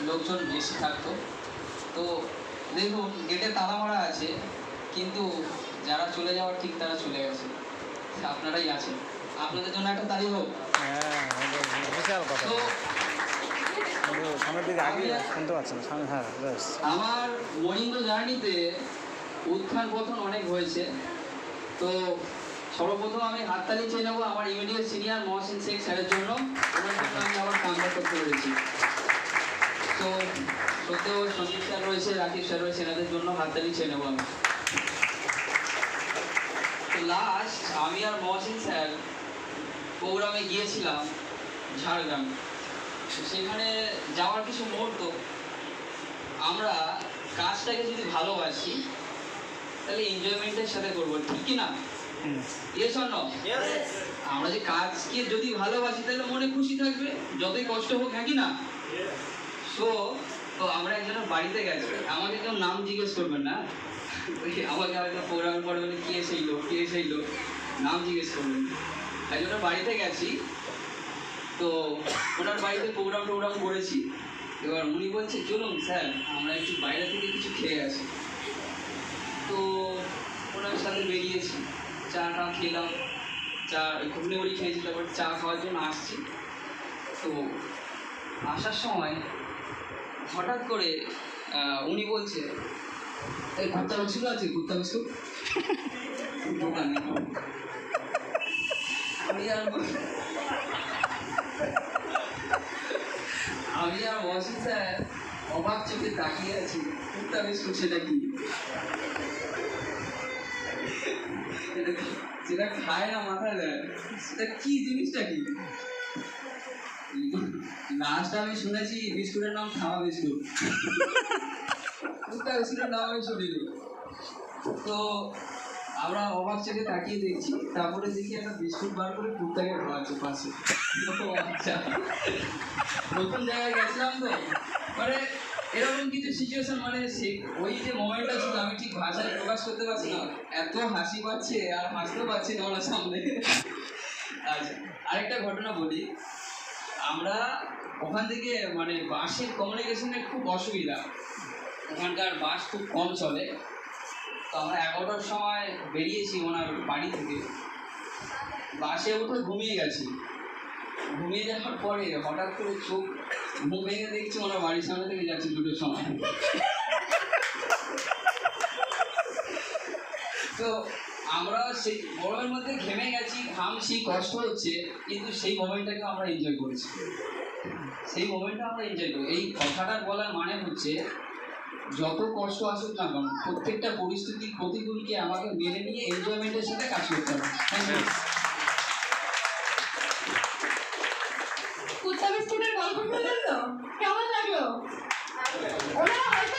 লোকজন বেশি থাকতো। তো দেখুন গেটে তালা মারা আছে, কিন্তু যারা চলে যাওয়ার ঠিক তারা চলে গেছে, আপনারাই আছেন। আপনাদের জন্য একটা তালি হোক। বিশাল কথা। তো সামনের দিকে আগে শুনতে পাচ্ছেন সামনে। হ্যাঁ, আমার মহিন্দ্র জার্নিতে উত্থান পতন অনেক হয়েছে। তো সর্বপ্রথম আমি হাততালি চেয়ে নেবো আমার ইমিডিয়েট সিনিয়র মহসিন শেখ স্যারের জন্য। ওনার জন্য আমি আবার কামব্যাক করতে পেরেছি। তো সত্যিও সঞ্জীব স্যার রয়েছে, রাকিব স্যার রয়েছে, এনাদের জন্য হাততালি চেয়ে নেবো আমি। তো লাস্ট আমি আর মহসিন স্যার প্রোগ্রামে গিয়েছিলাম ঝাড়গ্রাম। সেখানে যাওয়ার কিছু মুহূর্ত, আমরা কাজটাকে যদি ভালোবাসি তাহলে এনজয়মেন্টের সাথে করবো, ঠিক কি না? Yes or no? আমরা যে কাজকে যদি ভালোবাসি তাহলে মনে খুশি থাকবে, যতই কষ্ট হোক, হ্যাঁ কি না? তো আমরা একজনের বাড়িতে গেছি, আমাকে কেউ নাম জিজ্ঞেস করবেন না। আমাকে হয়তো প্রোগ্রামের পরে বলে কে সেই লোক, নাম জিজ্ঞেস করবেন। একজনের বাড়িতে গেছি, তো ওনার বাড়িতে প্রোগ্রাম করেছি। এবার উনি বলছে চলুন স্যার আমরা একটু বাইরে থেকে কিছু খেয়ে আসি। তো ওনার সাথে বেরিয়েছি, চাটা খেলাম, চা ঘুগনি মুড়ি খেয়েছি, তারপর চা খাওয়ার জন্য আসছি। তো আসার সময় হঠাৎ করে উনি বলছে এই কুত্তা বিস্কুট আছে, কুত্তা বিস্কুট দোকানে। আমি আর মহসিন স্যার অবাক চোখে তাকিয়ে আছি, কুত্তা বিস্কুট সেটা কি? যেটা খায় না মাথায় দেয়, সেটা কি জিনিসটা কি? লাস্ট আমি শুনেছি বিস্কুটের নাম খাওয়া বিস্কুট, কুত্তা বিস্কুটের নাম আমি শুনিনি। তো আমরা অবাক চোখে তাকিয়ে দেখছি, তারপরে দেখি একটা বিস্কুট বার করে কুত্তাকে খাওয়াচ্ছে পাশে। আচ্ছা, নতুন জায়গায় গেছিলাম তো, মানে এরকম কিছু সিচুয়েশন, মানে ওই যে মোমেন্টটা ছিল আমি ঠিক ভাষায় প্রকাশ করতে পারছি না, এত হাসি পাচ্ছে আর হাসতেও পারছি না ওনার সামনে। আচ্ছা, আরেকটা ঘটনা বলি। আমরা ওখান থেকে মানে বাসের কমিউনিকেশনের খুব অসুবিধা, ওখানকার বাস খুব কম চলে। তো আমরা 11টার সময় বেরিয়েছি ওনার বাড়ি থেকে, বাসে উঠে ঘুমিয়ে গেছি। ঘুমিয়ে যাওয়ার পরে হঠাৎ করে চোখ মুখ ভেঙে দেখছি ওনার বাড়ির সামনে থেকে যাচ্ছি 2টোর সময়। তো আমরা সেই গরমের মধ্যে ঘেমে গেছি, ঘামছি, কষ্ট হচ্ছে, কিন্তু সেই মোমেন্টটাকে আমরা এনজয় করেছি। এই কথাটা বলার মানে হচ্ছে যত কষ্ট আসুক না কেন, প্রত্যেকটা পরিস্থিতির প্রতিকূলকে আমাকে মেনে নিয়ে এনজয়মেন্টের সাথে কাজ করতে হবে। কুত্তা বিস্কুটের গল্প শুনলেন তো? কেমন লাগলো? ওরা হয়তো